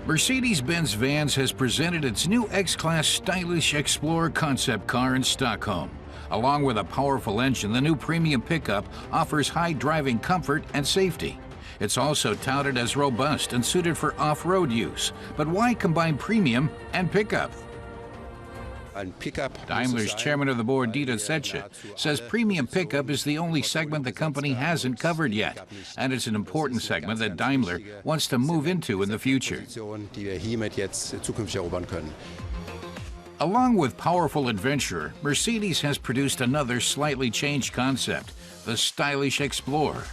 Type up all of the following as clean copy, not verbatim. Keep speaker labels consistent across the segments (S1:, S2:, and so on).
S1: Mercedes-Benz Vans has presented its new X-Class stylish Explorer concept car in Stockholm. Along with a powerful engine, the new premium pickup offers high driving comfort and safety. It's also touted as robust and suited for off-road use. But why combine premium and pickup? Daimler's chairman of the board, Dieter Zetsche, says premium pickup is the only segment the company hasn't covered yet, and it's an important segment that Daimler wants to move into in the future. Along with powerful adventurer, Mercedes has produced another slightly changed concept, the stylish Explorer.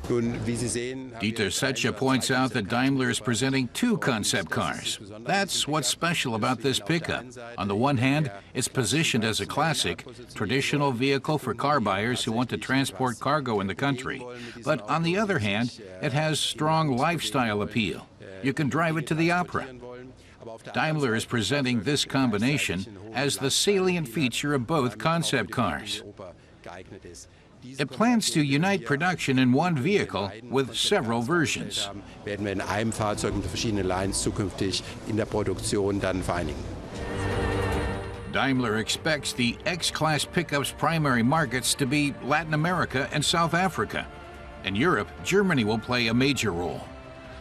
S1: Dieter Zetsche points out that Daimler is presenting two concept cars. That's what's special about this pickup. On the one hand, it's positioned as a classic, traditional vehicle for car buyers who want to transport cargo in the country. But on the other hand, it has strong lifestyle appeal. You can drive it to the opera. Daimler is presenting this combination as the salient feature of both concept cars. It plans to unite production in one vehicle with several versions. Daimler expects the X-Class pickup's primary markets to be Latin America and South Africa. In Europe, Germany will play a major role.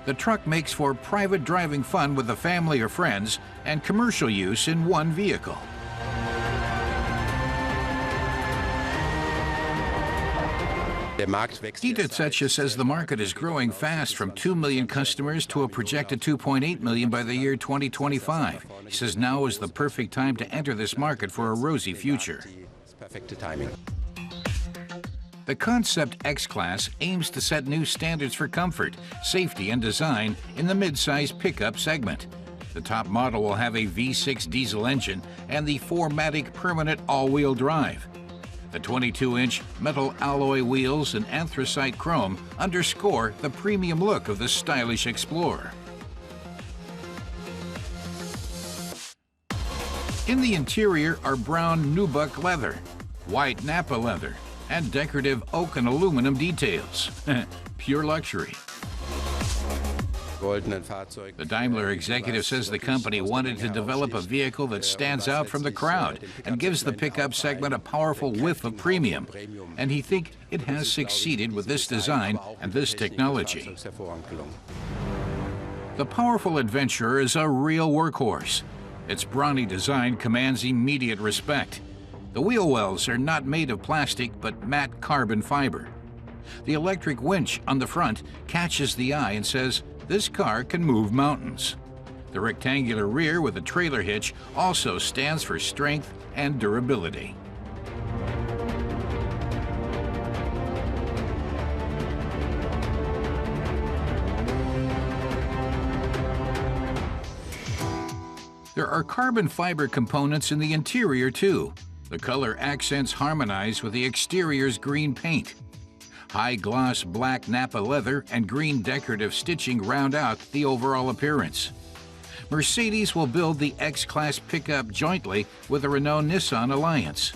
S1: The truck makes for private driving fun with the family or friends and commercial use in one vehicle. Dieter Zetsche says the market is growing fast from 2 million customers to a projected 2.8 million by the year 2025. He says now is the perfect time to enter this market for a rosy future. The concept X-Class aims to set new standards for comfort, safety, and design in the mid-size pickup segment. The top model will have a V6 diesel engine and the 4MATIC permanent all-wheel drive. The 22-inch metal alloy wheels and anthracite chrome underscore the premium look of the stylish Explorer. In the interior are brown nubuck leather, white Napa leather, and decorative oak and aluminum details. Pure luxury. The Daimler executive says the company wanted to develop a vehicle that stands out from the crowd and gives the pickup segment a powerful whiff of premium. And he thinks it has succeeded with this design and this technology. The powerful adventurer is a real workhorse. Its brawny design commands immediate respect. The wheel wells are not made of plastic but matte carbon fiber. The electric winch on the front catches the eye and says, this car can move mountains. The rectangular rear with a trailer hitch also stands for strength and durability. There are carbon fiber components in the interior too. The color accents harmonize with the exterior's green paint. High-gloss black Napa leather and green decorative stitching round out the overall appearance. Mercedes will build the X-Class pickup jointly with the Renault-Nissan alliance.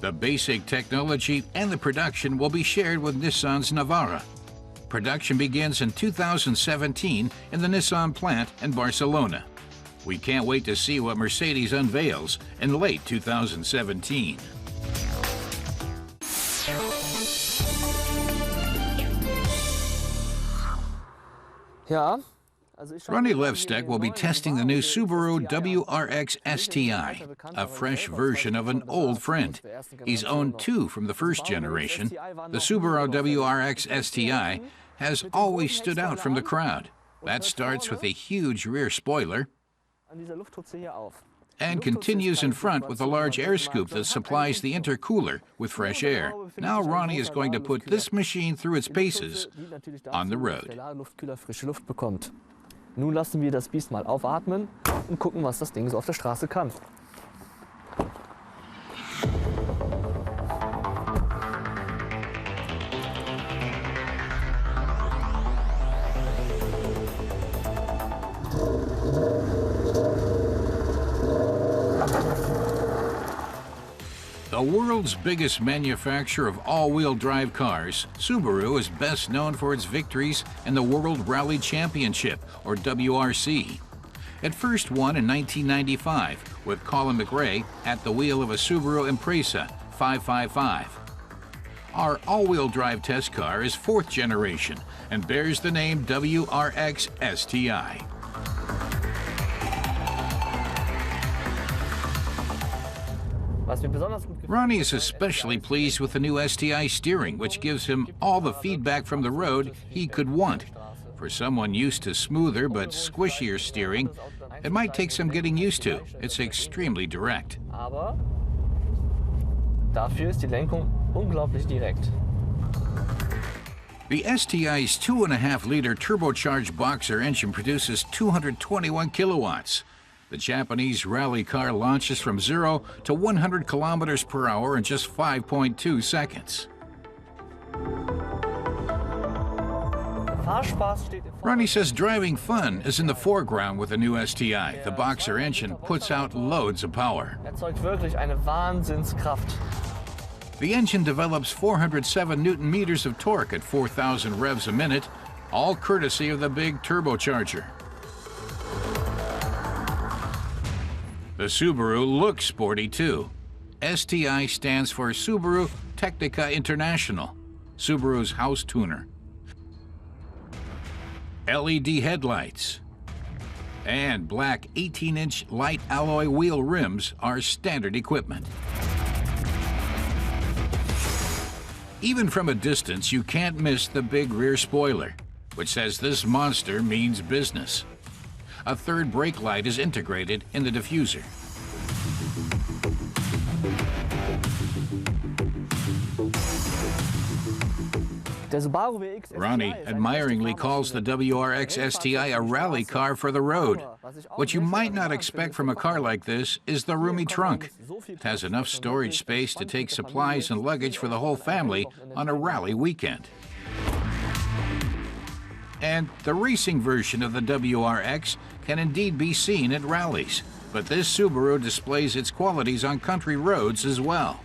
S1: The basic technology and the production will be shared with Nissan's Navara. Production begins in 2017 in the Nissan plant in Barcelona. We can't wait to see what Mercedes unveils in late 2017. Ronnie Levstek will be testing the new Subaru WRX STI, a fresh version of an old friend. He's owned two from the first generation. The Subaru WRX STI has always stood out from the crowd. That starts with a huge rear spoiler and continues in front with a large air scoop that supplies the intercooler with fresh air. Now Ronnie is going to put this machine through its paces on the road.
S2: Nun lassen wir das Biest mal aufatmen und gucken, was das Ding so auf der Straße kann.
S1: The world's biggest manufacturer of all-wheel drive cars, Subaru is best known for its victories in the World Rally Championship, or WRC. It first won in 1995 with Colin McRae at the wheel of a Subaru Impreza 555. Our all-wheel drive test car is fourth generation and bears the name WRX STI. Ronnie is especially pleased with the new STI steering, which gives him all the feedback from the road he could want. For someone used to smoother but squishier steering, it might take some getting used to. It's extremely direct.
S2: Dafür ist die Lenkung unglaublich direkt.
S1: The STI's 2.5-liter turbocharged boxer engine produces 221 kilowatts. The Japanese rally car launches from 0 to 100 kilometers per hour in just 5.2 seconds. Ronnie says driving fun is in the foreground with the new STI. The boxer engine puts out loads of power.
S2: Erzeugt wirklich eine Wahnsinnskraft.
S1: The engine develops 407 Newton meters of torque at 4,000 revs a minute, all courtesy of the big turbocharger. The Subaru looks sporty too. STI stands for Subaru Technica International, Subaru's house tuner. LED headlights and black 18-inch light alloy wheel rims are standard equipment. Even from a distance, you can't miss the big rear spoiler, which says this monster means business. A third brake light is integrated in the diffuser. Ronnie admiringly calls the WRX STI a rally car for the road. What you might not expect from a car like this is the roomy trunk. It has enough storage space to take supplies and luggage for the whole family on a rally weekend. And the racing version of the WRX can indeed be seen at rallies, but this Subaru displays its qualities on country roads as well.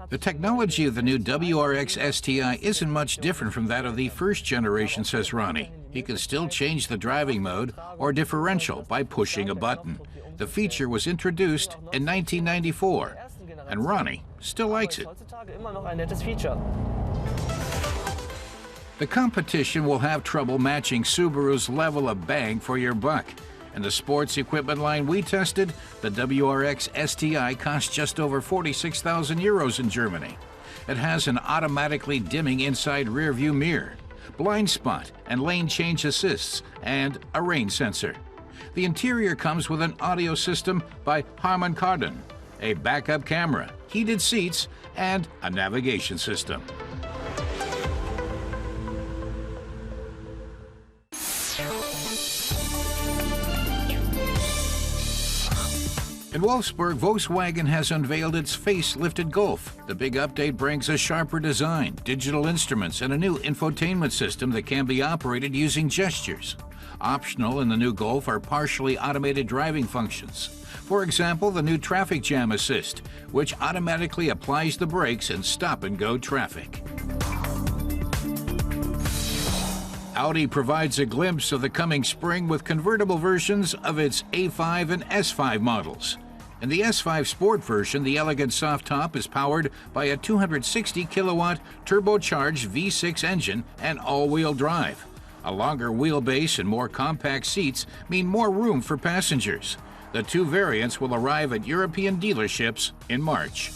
S1: The technology of the new WRX STI isn't much different from that of the first generation, says Ronnie. He can still change the driving mode or differential by pushing a button. The feature was introduced in 1994, and Ronnie still likes it. The competition will have trouble matching Subaru's level of bang for your buck. In the sports equipment line we tested, the WRX STI costs just over 46,000 euros in Germany. It has an automatically dimming inside rear view mirror, blind spot and lane change assists, and a rain sensor. The interior comes with an audio system by Harman Kardon, a backup camera, heated seats, and a navigation system. In Wolfsburg, Volkswagen has unveiled its facelifted Golf. The big update brings a sharper design, digital instruments, and a new infotainment system that can be operated using gestures. Optional in the new Golf are partially automated driving functions. For example, the new traffic jam assist, which automatically applies the brakes in stop-and-go traffic. Audi provides a glimpse of the coming spring with convertible versions of its A5 and S5 models. In the S5 Sport version, the elegant soft top is powered by a 260 kilowatt turbocharged V6 engine and all-wheel drive. A longer wheelbase and more compact seats mean more room for passengers. The two variants will arrive at European dealerships in March.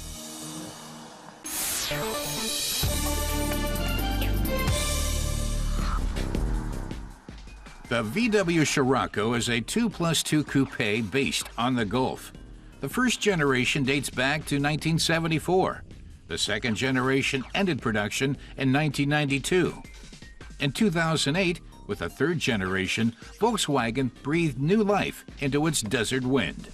S1: The VW Scirocco is a 2+2 coupe based on the Golf. The first generation dates back to 1974. The second generation ended production in 1992. In 2008, with the third generation, Volkswagen breathed new life into its desert wind.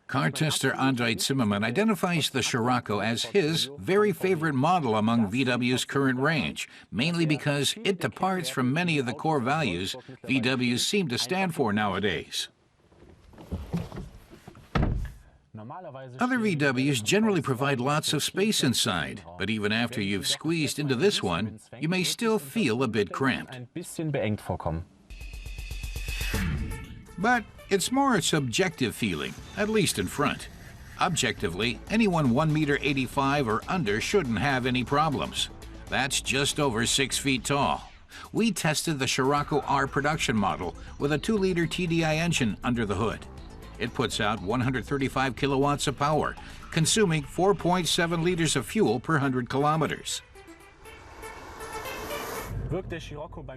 S1: Car tester André Zimmermann identifies the Scirocco as his very favorite model among VW's current range, mainly because it departs from many of the core values VWs seem to stand for nowadays. Other VWs generally provide lots of space inside, but even after you've squeezed into this one, you may still feel a bit cramped. But it's more a subjective feeling, at least in front. Objectively, anyone 1.85 m or under shouldn't have any problems. That's just over 6 feet tall. We tested the Scirocco R production model with a 2-liter TDI engine under the hood. It puts out 135 kilowatts of power, consuming 4.7 liters of fuel per 100 kilometers.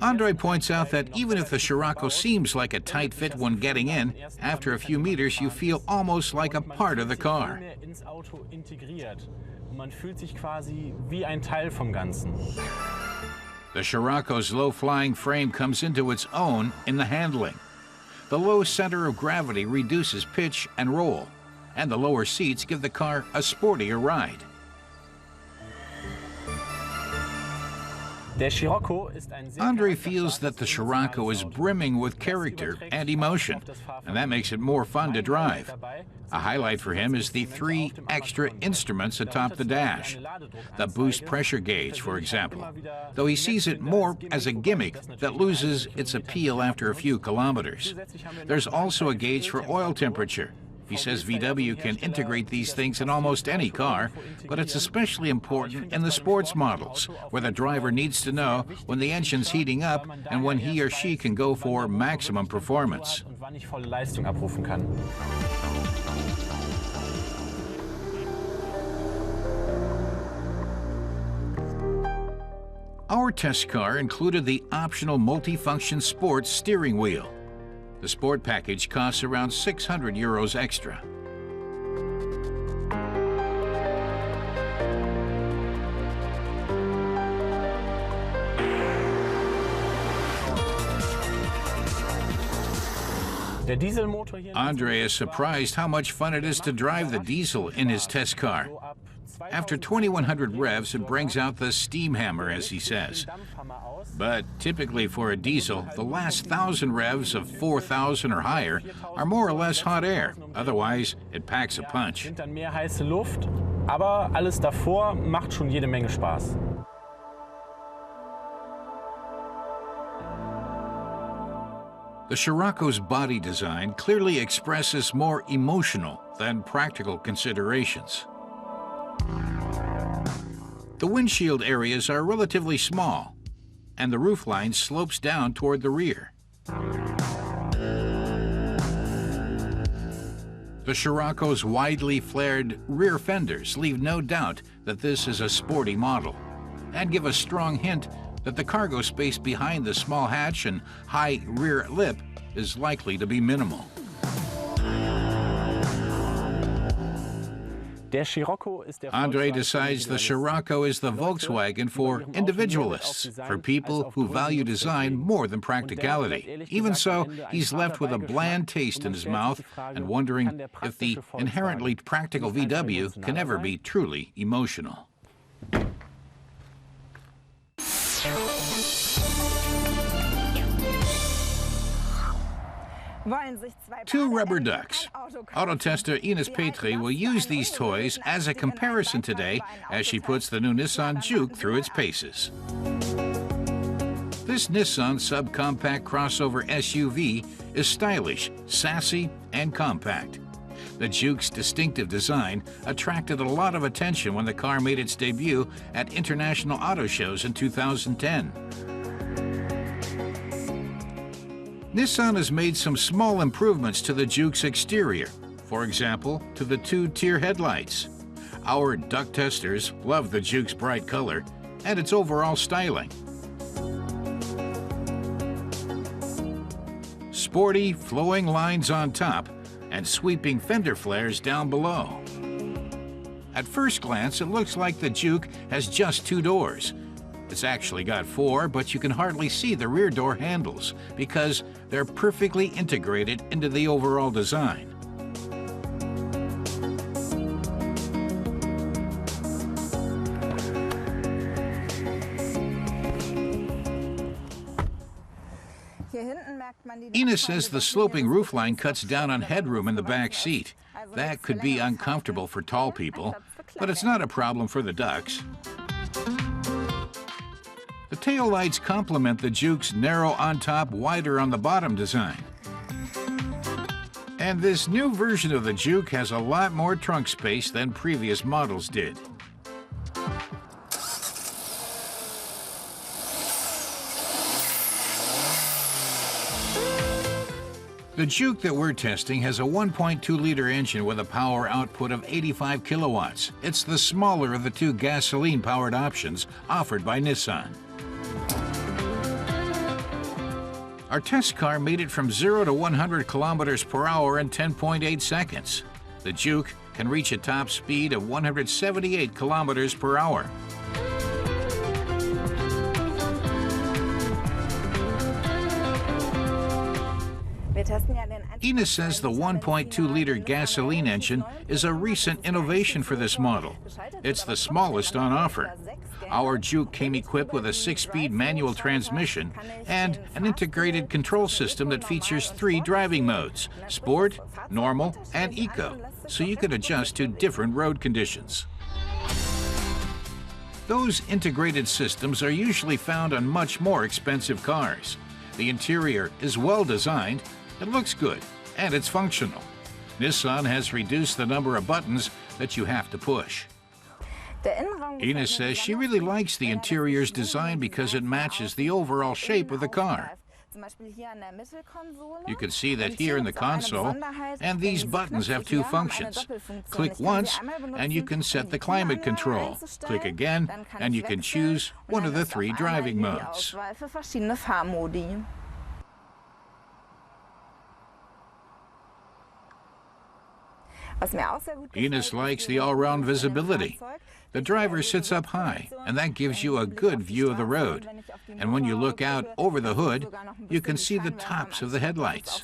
S1: Andre points out that even if the Scirocco seems like a tight fit when getting in, after a few meters you feel almost like a part of the car. The Scirocco's low-flying frame comes into its own in the handling. The low center of gravity reduces pitch and roll, and the lower seats give the car a sportier ride. Andre feels that the Scirocco is brimming with character and emotion, and that makes it more fun to drive. A highlight for him is the 3 extra instruments atop the dash. The boost pressure gauge, for example, though he sees it more as a gimmick that loses its appeal after a few kilometers. There's also a gauge for oil temperature. He says VW can integrate these things in almost any car, but it's especially important in the sports models, where the driver needs to know when the engine's heating up and when he or she can go for maximum performance. Our test car included the optional multifunction sports steering wheel. The sport package costs around 600 euros extra. Andre is surprised how much fun it is to drive the diesel in his test car. After 2,100 revs, it brings out the steam hammer, as he says. But typically for a diesel, the last 1,000 revs of 4,000 or higher are more or less hot air. Otherwise, it packs a punch. The Scirocco's body design clearly expresses more emotional than practical considerations. The windshield areas are relatively small, and the roofline slopes down toward the rear. The Scirocco's widely flared rear fenders leave no doubt that this is a sporty model, and give a strong hint that the cargo space behind the small hatch and high rear lip is likely to be minimal. Andre decides the Scirocco is the Volkswagen for individualists, for people who value design more than practicality. Even so, he's left with a bland taste in his mouth and wondering if the inherently practical VW can ever be truly emotional. Two rubber ducks. Auto tester Ines Petri will use these toys as a comparison today as she puts the new Nissan Juke through its paces. This Nissan subcompact crossover SUV is stylish, sassy, and compact. The Juke's distinctive design attracted a lot of attention when the car made its debut at international auto shows in 2010. Nissan has made some small improvements to the Juke's exterior, for example, to the 2-tier headlights. Our duck testers love the Juke's bright color and its overall styling. Sporty, flowing lines on top and sweeping fender flares down below. At first glance, it looks like the Juke has just 2 doors. It's actually got 4, but you can hardly see the rear door handles because they're perfectly integrated into the overall design. Ina says the sloping roofline cuts down on headroom in the back seat. That could be uncomfortable for tall people, but it's not a problem for the ducks. The taillights complement the Juke's narrow on top, wider on the bottom design. And this new version of the Juke has a lot more trunk space than previous models did. The Juke that we're testing has a 1.2-liter engine with a power output of 85 kilowatts. It's the smaller of the two gasoline-powered options offered by Nissan. Our test car made it from 0 to 100 kilometers per hour in 10.8 seconds. The Juke can reach a top speed of 178 kilometers per hour. Ina says the 1.2-liter gasoline engine is a recent innovation for this model. It's the smallest on offer. Our Juke came equipped with a 6-speed manual transmission and an integrated control system that features 3 driving modes: Sport, Normal, and Eco, so you can adjust to different road conditions. Those integrated systems are usually found on much more expensive cars. The interior is well designed, it looks good, and it's functional. Nissan has reduced the number of buttons that you have to push. Ina says she really likes the interior's design because it matches the overall shape of the car. You can see that here in the console, and these buttons have 2 functions. Click once, and you can set the climate control. Click again, and you can choose one of the 3 driving modes. Ines likes the all-round visibility. The driver sits up high, and that gives you a good view of the road. And when you look out over the hood, you can see the tops of the headlights.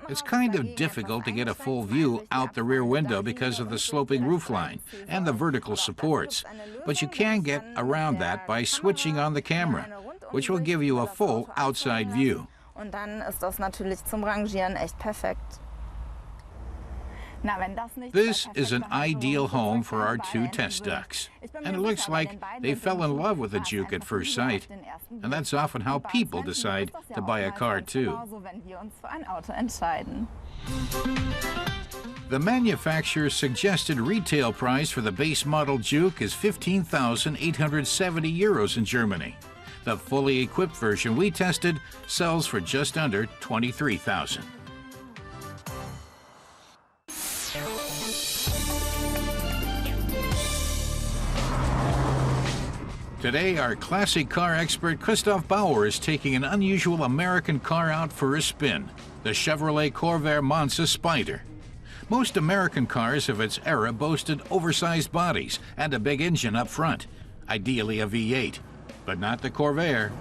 S1: It's kind of difficult to get a full view out the rear window because of the sloping roofline and the vertical supports. But you can get around that by switching on the camera, which will give you a full outside view.
S3: Und dann ist das natürlich zum Rangieren echt perfekt.
S1: This is an ideal home for our 2 test ducks. And it looks like they fell in love with the Juke at first sight. And that's often how people decide to buy a car too. The manufacturer's suggested retail price for the base model Juke is 15,870 euros in Germany. The fully equipped version we tested sells for just under 23,000. Today, our classic car expert Christoph Bauer is taking an unusual American car out for a spin, the Chevrolet Corvair Monza Spider. Most American cars of its era boasted oversized bodies and a big engine up front, ideally a V8. But not the Corvair.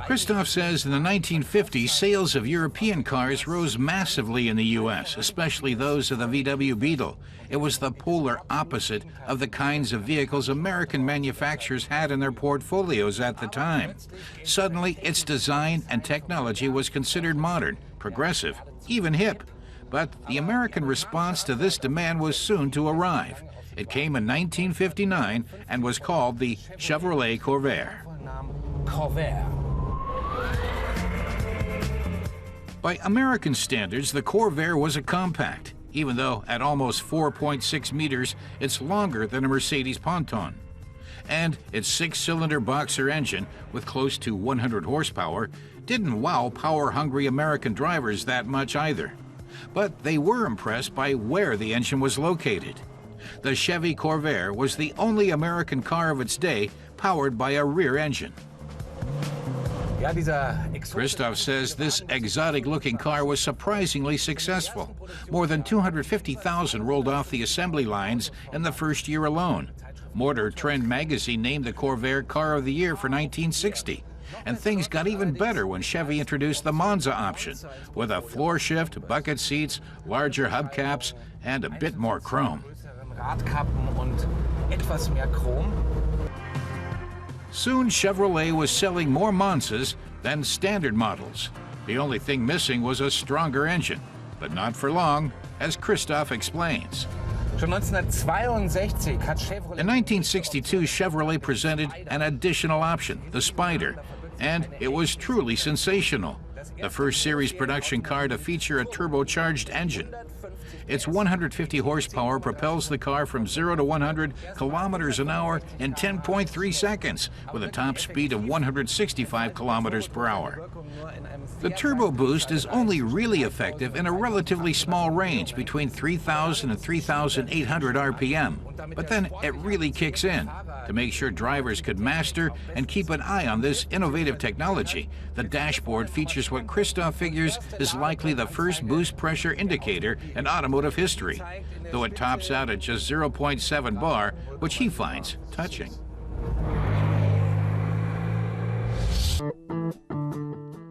S1: Christoph says in the 1950s, sales of European cars rose massively in the U.S., especially those of the VW Beetle. It was the polar opposite of the kinds of vehicles American manufacturers had in their portfolios at the time. Suddenly, its design and technology was considered modern, progressive, even hip. But the American response to this demand was soon to arrive. It came in 1959 and was called the Chevrolet Corvair. By American standards, the Corvair was a compact, even though at almost 4.6 meters, it's longer than a Mercedes Ponton. And its 6-cylinder boxer engine, with close to 100 horsepower, didn't wow power-hungry American drivers that much either. But they were impressed by where the engine was located. The Chevy Corvair was the only American car of its day powered by a rear engine. Christoph says this exotic-looking car was surprisingly successful. More than 250,000 rolled off the assembly lines in the first year alone. Motor Trend magazine named the Corvair Car of the Year for 1960. And things got even better when Chevy introduced the Monza option, with a floor shift, bucket seats, larger hubcaps, and a bit more chrome.
S4: Radkappen und etwas mehr Chrom.
S1: Soon Chevrolet was selling more Monzas than standard models. The only thing missing was a stronger engine, but not for long, as Christoph explains.
S4: Schon 1962 hat Chevrolet.
S1: In 1962, Chevrolet presented an additional option, the Spider, and it was truly sensational. The first series production car to feature a turbocharged engine. Its 150 horsepower propels the car from 0 to 100 kilometers an hour in 10.3 seconds, with a top speed of 165 kilometers per hour. The turbo boost is only really effective in a relatively small range between 3,000 and 3,800 RPM, but then it really kicks in. To make sure drivers could master and keep an eye on this innovative technology, the dashboard features what Christoph figures is likely the first boost pressure indicator in automotive history, though it tops out at just 0.7 bar, which he finds touching.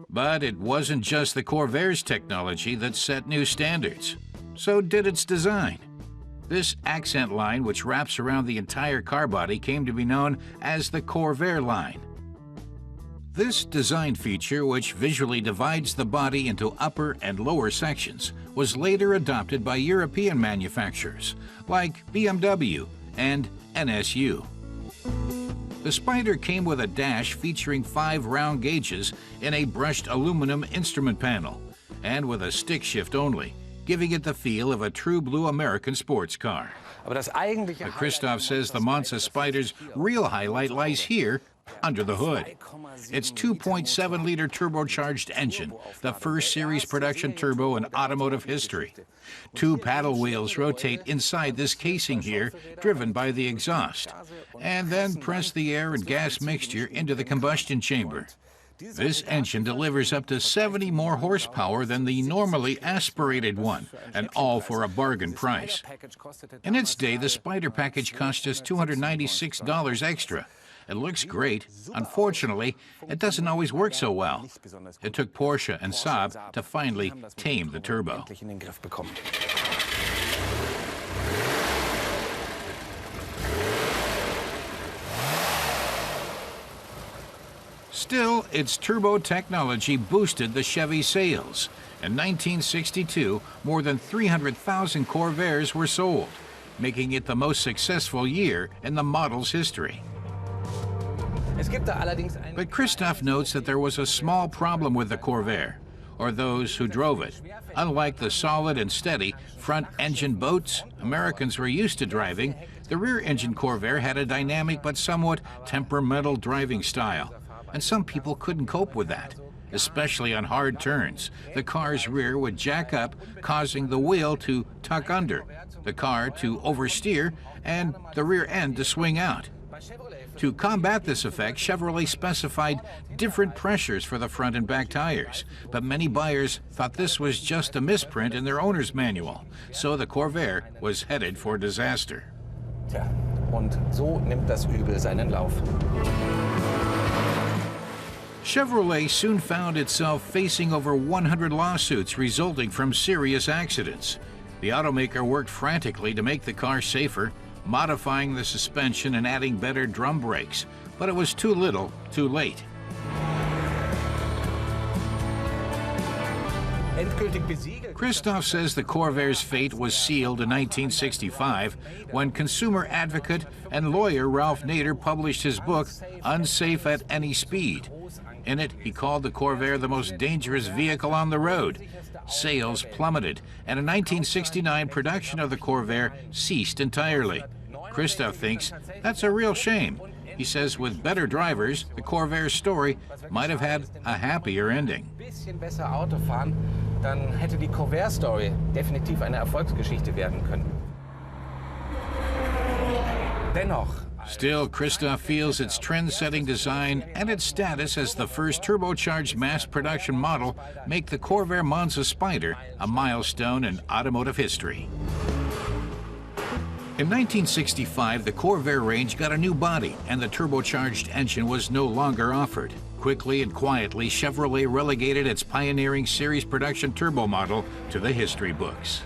S1: But it wasn't just the Corvair's technology that set new standards. So did its design. This accent line, which wraps around the entire car body, came to be known as the Corvair line. This design feature, which visually divides the body into upper and lower sections, was later adopted by European manufacturers like BMW and NSU. The Spider came with a dash featuring 5 round gauges in a brushed aluminum instrument panel, and with a stick shift only, giving it the feel of a true blue American sports car. But Christoph says the Monza Spider's real highlight lies here, under the hood. Its 2.7-liter turbocharged engine, the first series production turbo in automotive history. 2 paddle wheels rotate inside this casing here, driven by the exhaust, and then press the air and gas mixture into the combustion chamber. This engine delivers up to 70 more horsepower than the normally aspirated one, and all for a bargain price. In its day, the Spider package cost just $296 extra. It looks great. Unfortunately, it doesn't always work so well. It took Porsche and Saab to finally tame the turbo. Still, its turbo technology boosted the Chevy sales. In 1962, more than 300,000 Corvairs were sold, making it the most successful year in the model's history. But Christoph notes that there was a small problem with the Corvair, or those who drove it. Unlike the solid and steady front-engine boats Americans were used to driving, the rear-engine Corvair had a dynamic but somewhat temperamental driving style, and some people couldn't cope with that, especially on hard turns. The car's rear would jack up, causing the wheel to tuck under, the car to oversteer, and the rear end to swing out. To combat this effect, Chevrolet specified different pressures for the front and back tires, but many buyers thought this was just a misprint in their owner's manual, so the Corvair was headed for disaster.
S4: Tja, und so nimmt das Übel seinen Lauf.
S1: Chevrolet soon found itself facing over 100 lawsuits resulting from serious accidents. The automaker worked frantically to make the car safer, modifying the suspension and adding better drum brakes, but it was too little, too late. Christoph says the Corvair's fate was sealed in 1965 when consumer advocate and lawyer Ralph Nader published his book, Unsafe at Any Speed. In it, he called the Corvair the most dangerous vehicle on the road. Sales plummeted, and in 1969, production of the Corvair ceased entirely. Christoph thinks that's a real shame. He says with better drivers, the Corvair's story might have had a happier ending.
S4: Besser Auto fahren, dann hätte die Corvair-Story definitiv eine Erfolgsgeschichte werden können. Dennoch.
S1: Still, Christoph feels its trend-setting design and its status as the first turbocharged mass production model make the Corvair Monza Spider a milestone in automotive history. In 1965, the Corvair range got a new body, and the turbocharged engine was no longer offered. Quickly and quietly, Chevrolet relegated its pioneering series production turbo model to the history books.